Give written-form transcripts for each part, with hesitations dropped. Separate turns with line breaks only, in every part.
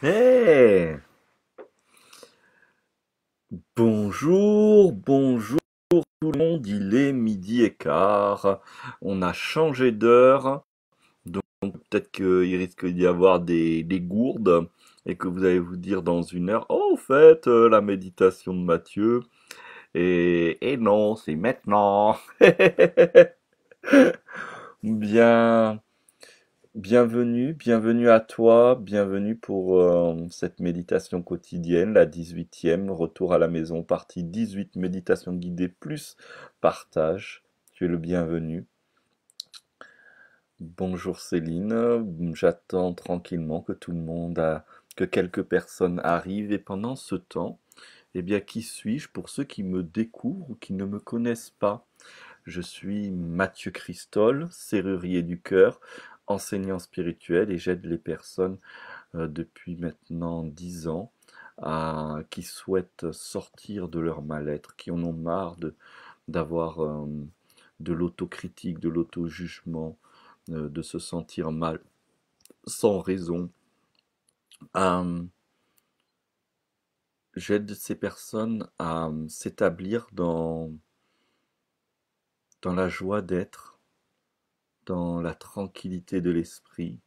Hey! Bonjour, bonjour tout le monde, il est midi et quart. On a changé d'heure, donc peut-être qu'il risque d'y avoir des gourdes et que vous allez vous dire dans une heure, oh, au fait, la méditation de Mathieu. Et non, c'est maintenant. Bien, bienvenue à toi, bienvenue pour cette méditation quotidienne, la 18e, retour à la maison, partie 18, méditation guidée plus partage. Tu es le bienvenu. Bonjour Céline, j'attends tranquillement que tout le monde que quelques personnes arrivent et pendant ce temps, eh bien, qui suis-je pour ceux qui me découvrent ou qui ne me connaissent pas? Je suis Mathieu Christol, serrurier du cœur, enseignant spirituel et j'aide les personnes depuis maintenant 10 ans qui souhaitent sortir de leur mal-être, qui en ont marre d'avoir de l'autocritique, de l'auto-jugement, de se sentir mal sans raison. Euh, J'aide ces personnes à s'établir dans la joie d'être, dans la tranquillité de l'esprit,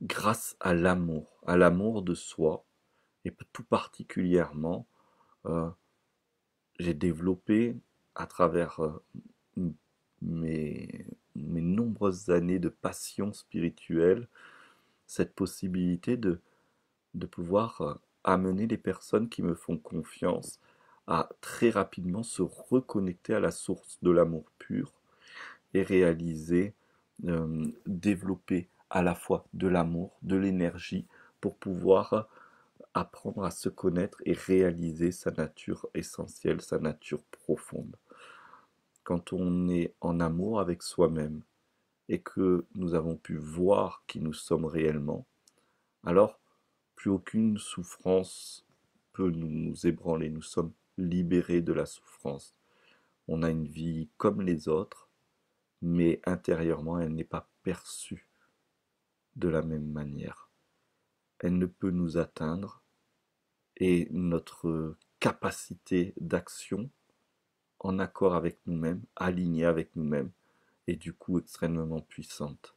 grâce à l'amour de soi, et tout particulièrement, euh, j'ai développé à travers mes, mes nombreuses années de passion spirituelle cette possibilité de pouvoir amener les personnes qui me font confiance à très rapidement se reconnecter à la source de l'amour pur et réaliser, développer à la fois de l'amour, de l'énergie pour pouvoir apprendre à se connaître et réaliser sa nature essentielle, sa nature profonde. Quand on est en amour avec soi-même et que nous avons pu voir qui nous sommes réellement, alors plus aucune souffrance peut nous ébranler. Nous sommes libérés de la souffrance. On a une vie comme les autres, mais intérieurement, elle n'est pas perçue de la même manière. Elle ne peut nous atteindre et notre capacité d'action en accord avec nous-mêmes, alignée avec nous-mêmes, est du coup extrêmement puissante.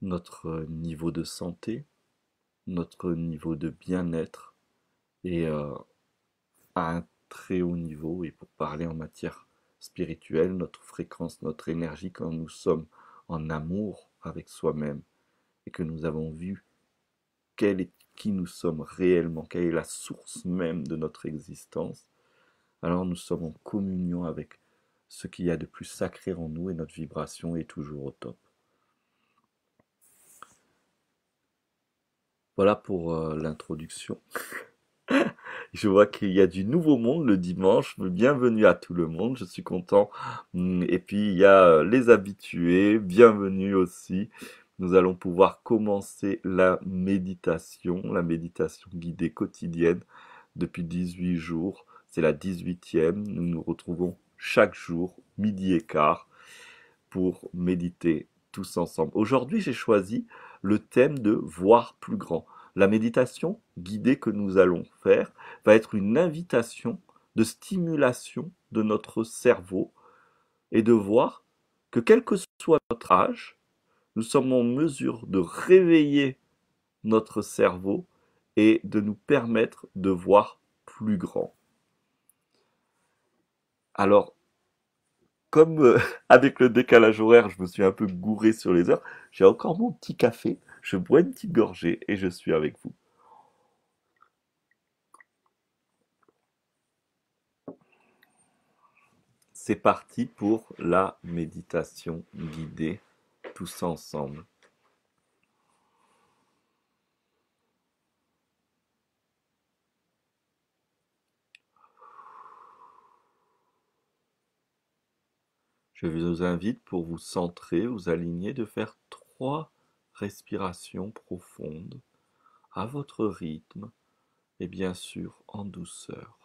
Notre niveau de santé, notre niveau de bien-être est à un très haut niveau. Et pour parler en matière spirituelle, notre fréquence, notre énergie, quand nous sommes en amour avec soi-même et que nous avons vu qui nous sommes réellement, quelle est la source même de notre existence, alors nous sommes en communion avec ce qu'il y a de plus sacré en nous et notre vibration est toujours au top. Voilà pour l'introduction. Je vois qu'il y a du nouveau monde le dimanche. Bienvenue à tout le monde. Je suis content. Et puis il y a les habitués. Bienvenue aussi. Nous allons pouvoir commencer la méditation guidée quotidienne depuis 18 jours. C'est la 18e. Nous nous retrouvons chaque jour, midi et quart, pour méditer tous ensemble. Aujourd'hui, j'ai choisi le thème de voir plus grand. La méditation guidée que nous allons faire va être une invitation de stimulation de notre cerveau et de voir que quel que soit notre âge, nous sommes en mesure de réveiller notre cerveau et de nous permettre de voir plus grand. Alors, comme avec le décalage horaire, je me suis un peu gouré sur les heures, j'ai encore mon petit café, je bois une petite gorgée et je suis avec vous. C'est parti pour la méditation guidée, tous ensemble. Je vous invite pour vous centrer, vous aligner, de faire 3 respirations profondes à votre rythme et bien sûr en douceur.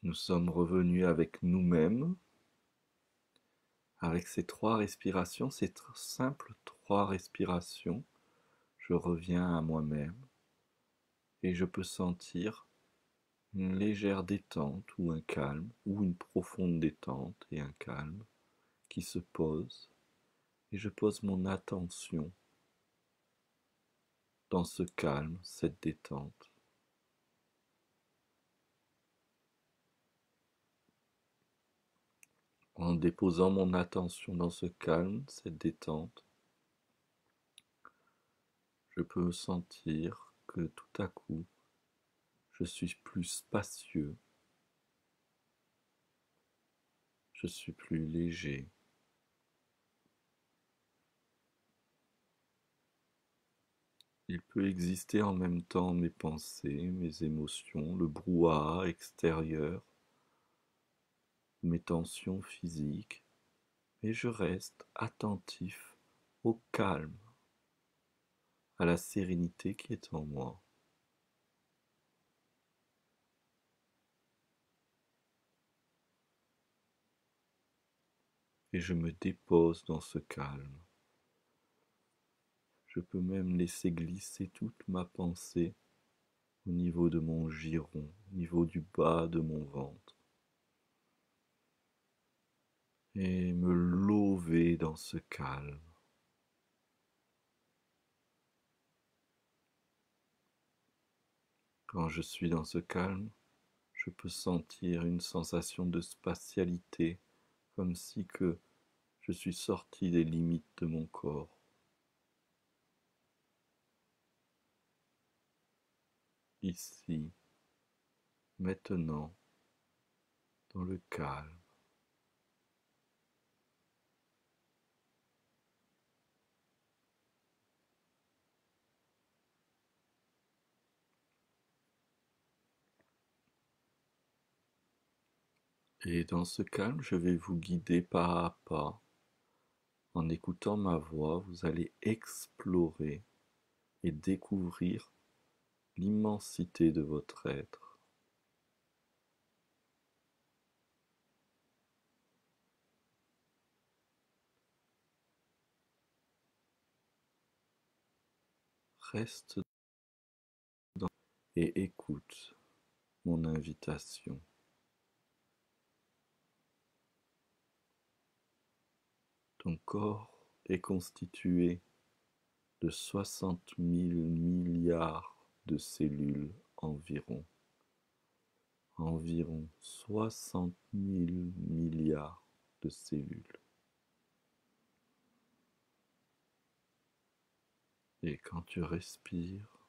Nous sommes revenus avec nous-mêmes, avec ces 3 respirations, ces simples 3 respirations. Je reviens à moi-même et je peux sentir une légère détente ou un calme, ou une profonde détente et un calme qui se pose, et je pose mon attention dans ce calme, cette détente. En déposant mon attention dans ce calme, cette détente, je peux sentir que tout à coup, je suis plus spacieux, je suis plus léger. Il peut exister en même temps mes pensées, mes émotions, le brouhaha extérieur, mes tensions physiques, et je reste attentif au calme, à la sérénité qui est en moi. Et je me dépose dans ce calme. Je peux même laisser glisser toute ma pensée au niveau de mon giron, au niveau du bas de mon ventre, et me lever dans ce calme. Quand je suis dans ce calme, je peux sentir une sensation de spatialité, comme si que je suis sorti des limites de mon corps. Ici, maintenant, dans le calme. Et dans ce calme, je vais vous guider pas à pas. En écoutant ma voix, vous allez explorer et découvrir l'immensité de votre être. Reste dans et écoute mon invitation. Ton corps est constitué de 60 000 milliards de cellules environ. Environ 60 000 milliards de cellules. Et quand tu respires,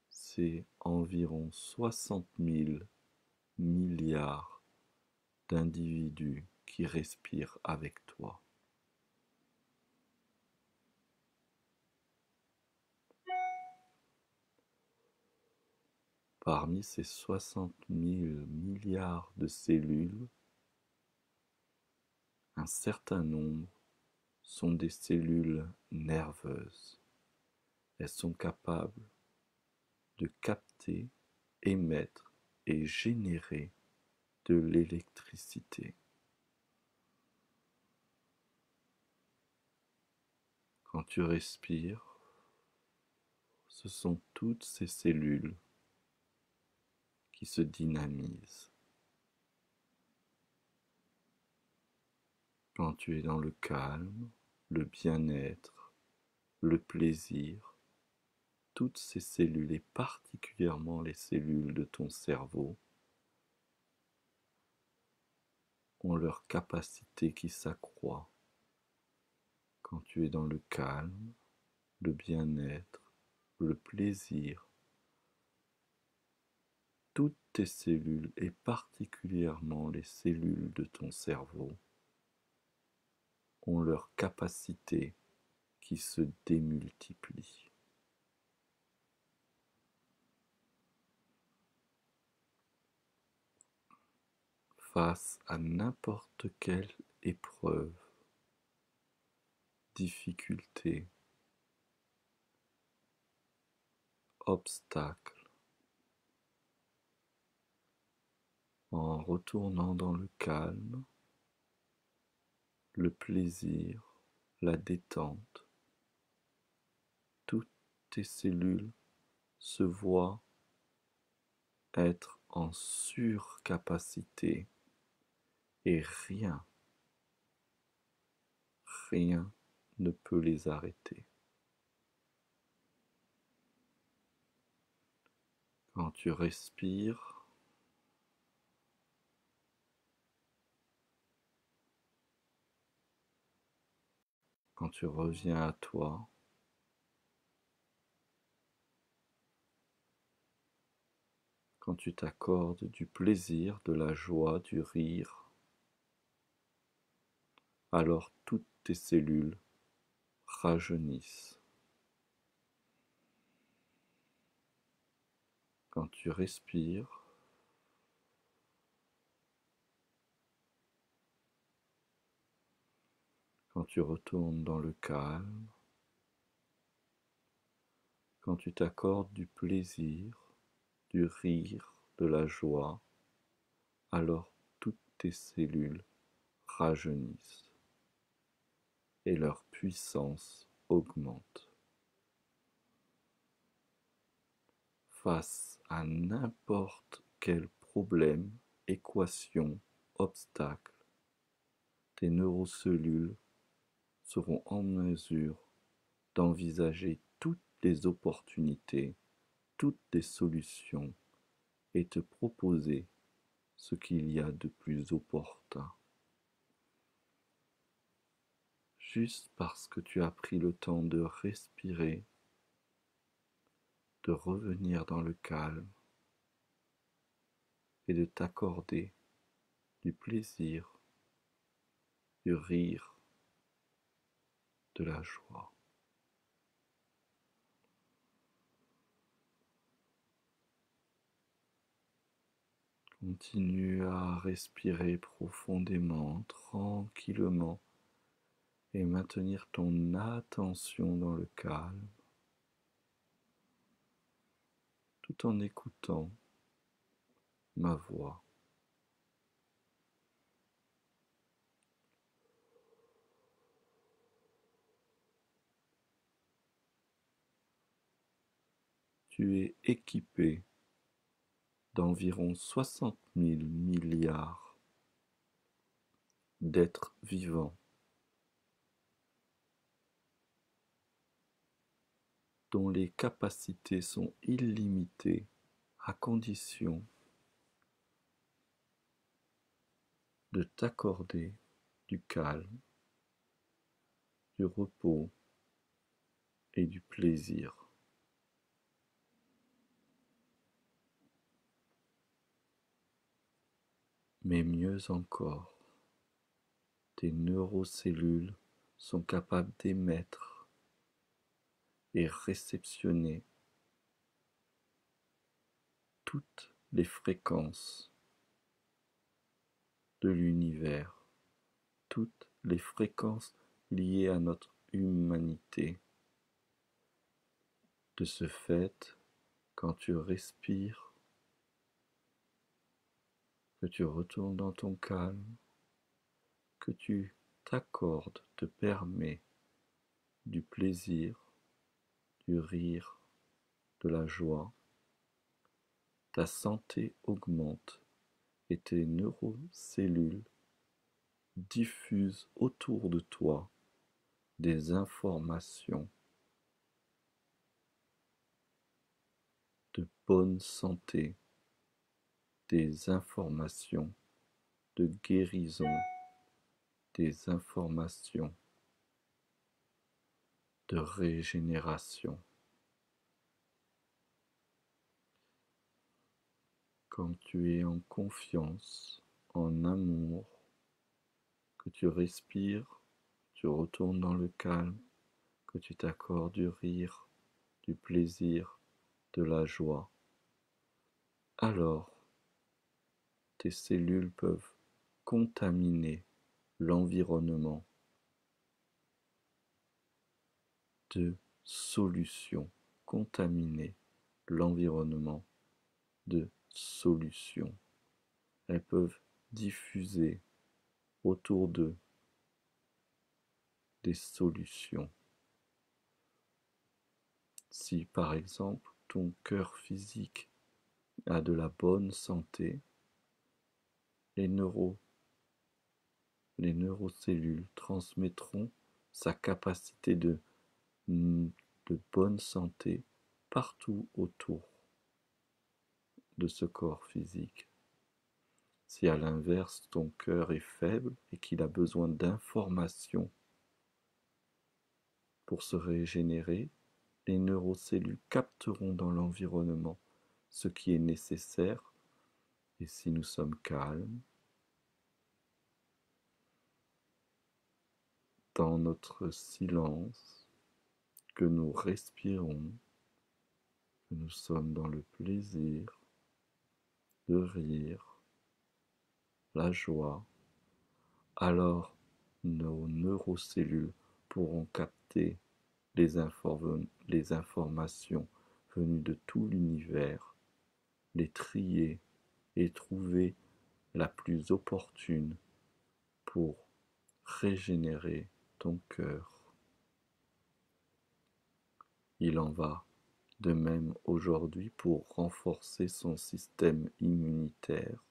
c'est environ 60 000 milliards d'individus qui respirent avec toi. Parmi ces 60 000 milliards de cellules, un certain nombre sont des cellules nerveuses. Elles sont capables de capter, émettre et générer de l'électricité. Quand tu respires, ce sont toutes ces cellules qui se dynamisent. Quand tu es dans le calme, le bien-être, le plaisir, toutes ces cellules, et particulièrement les cellules de ton cerveau, ont leur capacité qui s'accroît. Quand tu es dans le calme, le bien-être, le plaisir, toutes tes cellules, et particulièrement les cellules de ton cerveau, ont leur capacité qui se démultiplie. Face à n'importe quelle épreuve, difficulté, obstacle, en retournant dans le calme, le plaisir, la détente. Toutes tes cellules se voient être en surcapacité et rien ne peut les arrêter. Quand tu respires, quand tu reviens à toi, quand tu t'accordes du plaisir, de la joie, du rire, alors toutes tes cellules rajeunissent. Quand tu respires, quand tu retournes dans le calme, quand tu t'accordes du plaisir, du rire, de la joie, alors toutes tes cellules rajeunissent et leur puissance augmente. Face à n'importe quel problème, équation, obstacle, tes neurocellules seront en mesure d'envisager toutes les opportunités, toutes les solutions et te proposer ce qu'il y a de plus opportun. Juste parce que tu as pris le temps de respirer, de revenir dans le calme et de t'accorder du plaisir, du rire, de la joie. Continue à respirer profondément, tranquillement et maintenir ton attention dans le calme tout en écoutant ma voix. Tu es équipé d'environ 60 000 milliards d'êtres vivants dont les capacités sont illimitées à condition de t'accorder du calme, du repos et du plaisir. Mais mieux encore, tes neurocellules sont capables d'émettre et réceptionner toutes les fréquences de l'univers, toutes les fréquences liées à notre humanité. De ce fait, quand tu respires, que tu retournes dans ton calme, que tu t'accordes, te permets du plaisir, du rire, de la joie, ta santé augmente et tes neurocellules diffusent autour de toi des informations de bonne santé, des informations de guérison, des informations de régénération. Quand tu es en confiance, en amour, que tu respires, tu retournes dans le calme, que tu t'accordes du rire, du plaisir, de la joie, alors tes cellules peuvent contaminer l'environnement de solutions, contaminer l'environnement de solutions, elles peuvent diffuser autour d'eux des solutions. Si par exemple ton cœur physique a de la bonne santé, les neurocellules transmettront sa capacité de bonne santé partout autour de ce corps physique. Si à l'inverse ton cœur est faible et qu'il a besoin d'informations pour se régénérer, les neurocellules capteront dans l'environnement ce qui est nécessaire, et si nous sommes calmes, dans notre silence, que nous respirons, que nous sommes dans le plaisir de rire, la joie, alors nos neurocellules pourront capter les informations venues de tout l'univers, les trier et trouver la plus opportune pour régénérer ton cœur. Il en va de même aujourd'hui pour renforcer son système immunitaire.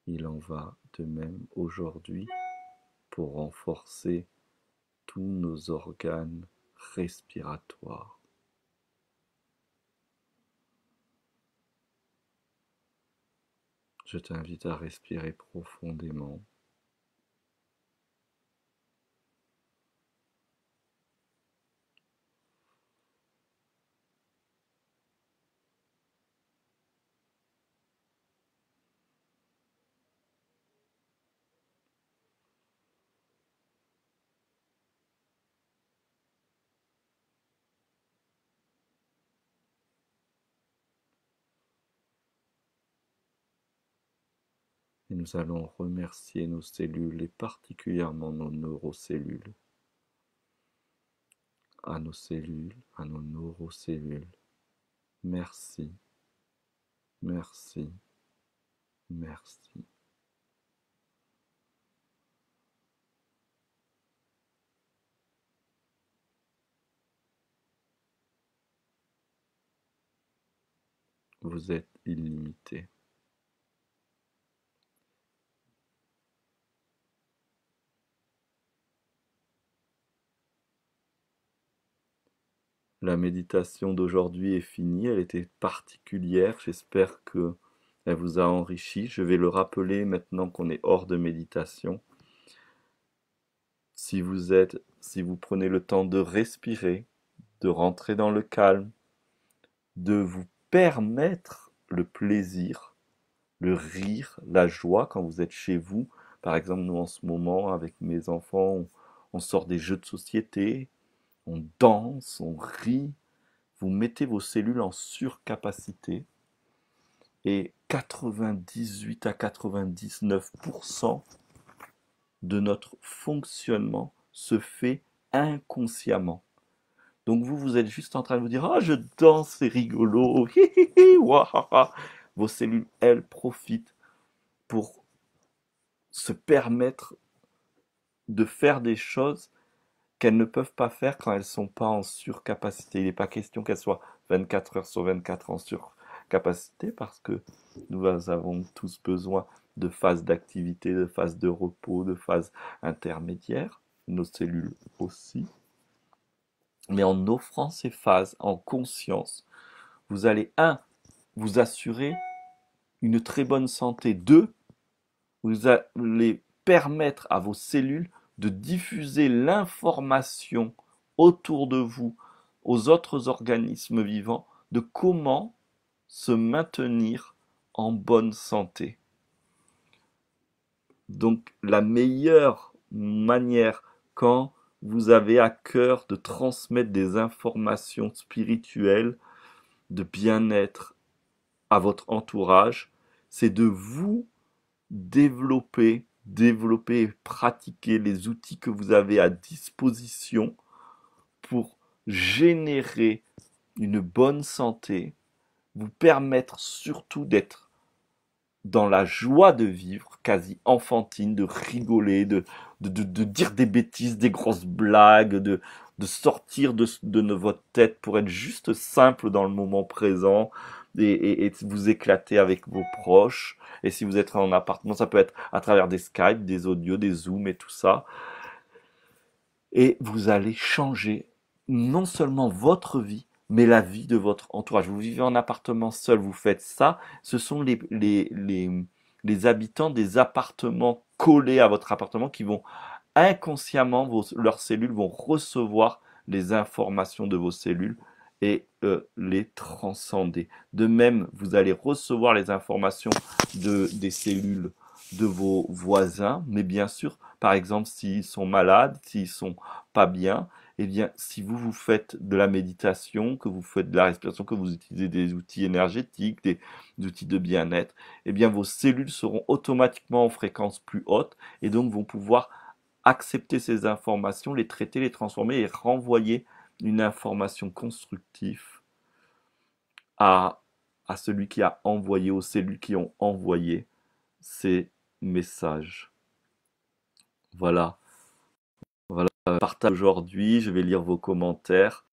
Il en va de même aujourd'hui pour renforcer tous nos organes respiratoires. Je t'invite à respirer profondément. Et nous allons remercier nos cellules et particulièrement nos neurocellules. À nos cellules, à nos neurocellules. Merci, merci, merci. Vous êtes illimité. La méditation d'aujourd'hui est finie, elle était particulière, j'espère que elle vous a enrichi. Je vais le rappeler maintenant qu'on est hors de méditation. Si vous prenez le temps de respirer, de rentrer dans le calme, de vous permettre le plaisir, le rire, la joie quand vous êtes chez vous. Par exemple, nous en ce moment, avec mes enfants, on sort des jeux de société, on danse, on rit. Vous mettez vos cellules en surcapacité et 98 à 99% de notre fonctionnement se fait inconsciemment. Donc vous êtes juste en train de vous dire: ah, je danse, c'est rigolo, hi hi hi, wahaha. Vos cellules, elles, profitent pour se permettre de faire des choses qu'elles ne peuvent pas faire quand elles ne sont pas en surcapacité. Il n'est pas question qu'elles soient 24 heures sur 24 en surcapacité parce que nous avons tous besoin de phases d'activité, de phases de repos, de phases intermédiaires, nos cellules aussi. Mais en offrant ces phases en conscience, vous allez, vous assurer une très bonne santé. 2, vous allez permettre à vos cellules de diffuser l'information autour de vous aux autres organismes vivants de comment se maintenir en bonne santé. Donc la meilleure manière quand vous avez à cœur de transmettre des informations spirituelles, de bien-être à votre entourage, c'est de vous développer et pratiquer les outils que vous avez à disposition pour générer une bonne santé, vous permettre surtout d'être dans la joie de vivre, quasi enfantine, de rigoler, de dire des bêtises, des grosses blagues, de sortir de votre tête pour être juste simple dans le moment présent et vous éclater avec vos proches. Et si vous êtes en appartement, ça peut être à travers des Skype, des audios, des Zooms et tout ça. Et vous allez changer non seulement votre vie, mais la vie de votre entourage. Vous vivez en appartement seul, vous faites ça. Ce sont les habitants des appartements collés à votre appartement qui vont inconsciemment, leurs cellules vont recevoir les informations de vos cellules et les transcender. De même, vous allez recevoir les informations des cellules de vos voisins, mais bien sûr, par exemple, s'ils sont malades, s'ils sont pas bien, eh bien, si vous faites de la méditation, que vous faites de la respiration, que vous utilisez des outils énergétiques, des outils de bien-être, eh bien, vos cellules seront automatiquement en fréquence plus haute et donc vont pouvoir accepter ces informations, les traiter, les transformer et renvoyer une information constructive à, à celui qui a envoyé, aux cellules qui ont envoyé ces messages. Voilà, voilà. Partage aujourd'hui, je vais lire vos commentaires.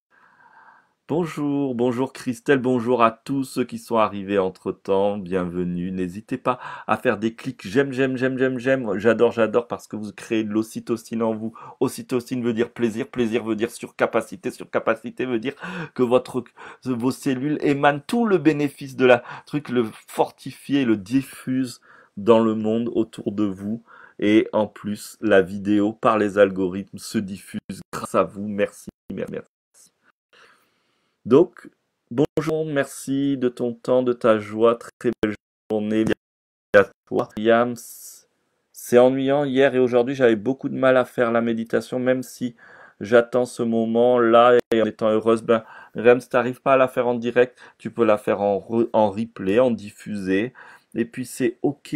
Bonjour, bonjour Christelle, bonjour à tous ceux qui sont arrivés entre-temps, bienvenue. N'hésitez pas à faire des clics j'aime, j'aime, j'aime, j'aime, j'aime, j'adore, j'adore parce que vous créez de l'ocytocine en vous. Ocytocine veut dire plaisir, plaisir veut dire surcapacité, surcapacité veut dire que vos cellules émanent tout le bénéfice de la truc, le fortifier, le diffuse dans le monde autour de vous. Et en plus, la vidéo par les algorithmes se diffuse grâce à vous. Merci, merci. Donc, bonjour, merci de ton temps, de ta joie. Très belle journée à toi. Yams, c'est ennuyant. Hier et aujourd'hui, j'avais beaucoup de mal à faire la méditation, même si j'attends ce moment-là et en étant heureuse. Ben, Rem, si t'arrives pas à la faire en direct, tu peux la faire en replay, en diffusé. Et puis c'est ok.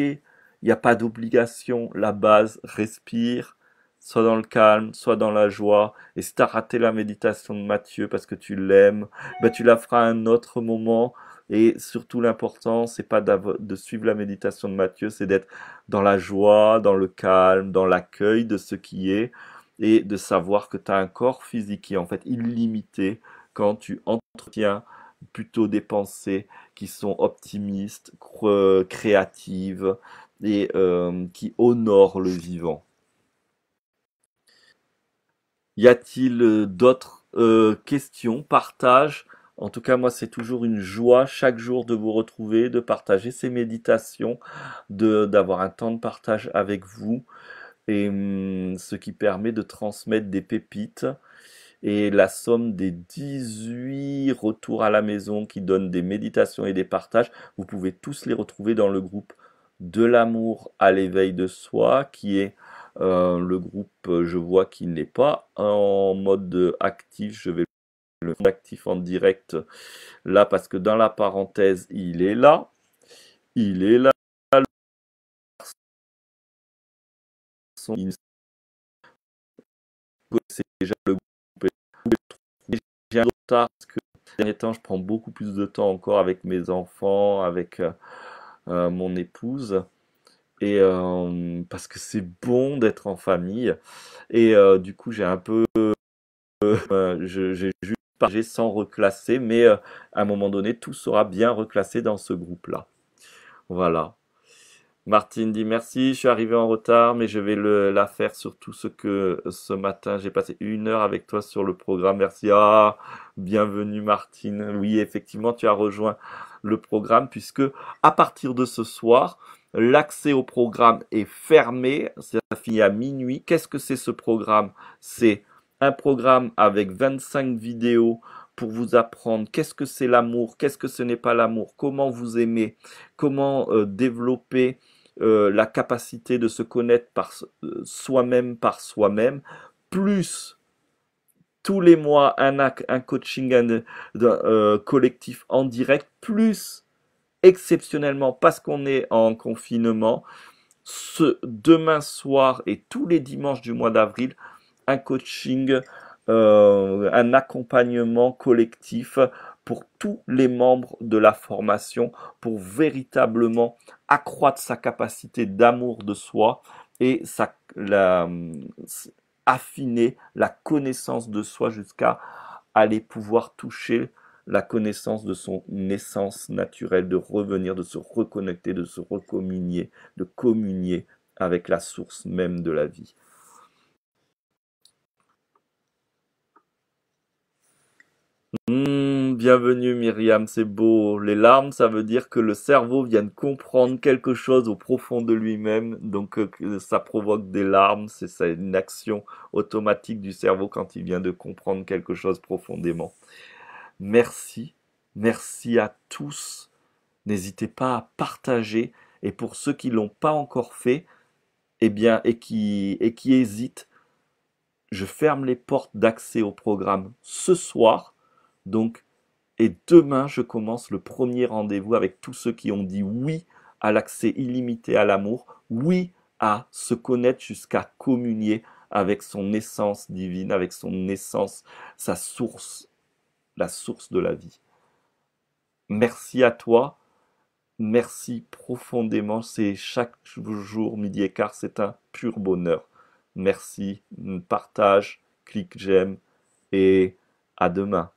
Il n'y a pas d'obligation. La base, respire. Soit dans le calme, soit dans la joie. Et si tu as raté la méditation de Mathieu parce que tu l'aimes, ben tu la feras à un autre moment. Et surtout, l'important, c'est pas de suivre la méditation de Mathieu, c'est d'être dans la joie, dans le calme, dans l'accueil de ce qui est, et de savoir que tu as un corps physique qui est en fait illimité quand tu entretiens plutôt des pensées qui sont optimistes, créatives et qui honorent le vivant. Y a-t-il d'autres questions, partages? En tout cas, moi, c'est toujours une joie chaque jour de vous retrouver, de partager ces méditations, d'avoir un temps de partage avec vous, et ce qui permet de transmettre des pépites. Et la somme des 18 retours à la maison qui donnent des méditations et des partages, vous pouvez tous les retrouver dans le groupe de l'amour à l'éveil de soi, qui est le groupe, je vois qu'il n'est pas en mode actif, je vais le mettre actif en direct là parce que dans la parenthèse, il est là, c'est déjà le groupe. J'ai un retard parce que ces derniers temps, je prends beaucoup plus de temps encore avec mes enfants, avec mon épouse. Et parce que c'est bon d'être en famille. Et du coup, j'ai un peu, j'ai juste partagé sans reclasser, mais à un moment donné, tout sera bien reclassé dans ce groupe-là. Voilà. Martine dit merci, je suis arrivé en retard, mais je vais la faire surtout ce que ce matin, j'ai passé 1 heure avec toi sur le programme. Merci. Ah, bienvenue Martine. Oui, effectivement, tu as rejoint le programme puisque à partir de ce soir, l'accès au programme est fermé. Ça finit à minuit. Qu'est-ce que c'est ce programme? C'est un programme avec 25 vidéos pour vous apprendre qu'est-ce que c'est l'amour, qu'est-ce que ce n'est pas l'amour, comment vous aimer, comment développer la capacité de se connaître par soi-même, plus tous les mois un coaching collectif en direct, plus exceptionnellement parce qu'on est en confinement, demain soir et tous les dimanches du mois d'avril, un coaching, un accompagnement collectif pour tous les membres de la formation, pour véritablement accroître sa capacité d'amour de soi et affiner la connaissance de soi jusqu'à aller pouvoir toucher la connaissance de son essence naturelle, de revenir, de se reconnecter, de se recommunier, de communier avec la source même de la vie. Bienvenue Myriam, c'est beau. Les larmes, ça veut dire que le cerveau vient de comprendre quelque chose au profond de lui-même, donc que ça provoque des larmes, c'est une action automatique du cerveau quand il vient de comprendre quelque chose profondément. Merci, merci à tous. N'hésitez pas à partager, et pour ceux qui l'ont pas encore fait, eh bien, et qui hésitent, je ferme les portes d'accès au programme ce soir, donc. Et demain, je commence le premier rendez-vous avec tous ceux qui ont dit oui à l'accès illimité à l'amour, oui à se connaître jusqu'à communier avec son essence divine, avec son essence, sa source, la source de la vie. Merci à toi, merci profondément, c'est chaque jour, midi et quart, c'est un pur bonheur. Merci, partage, clique j'aime et à demain.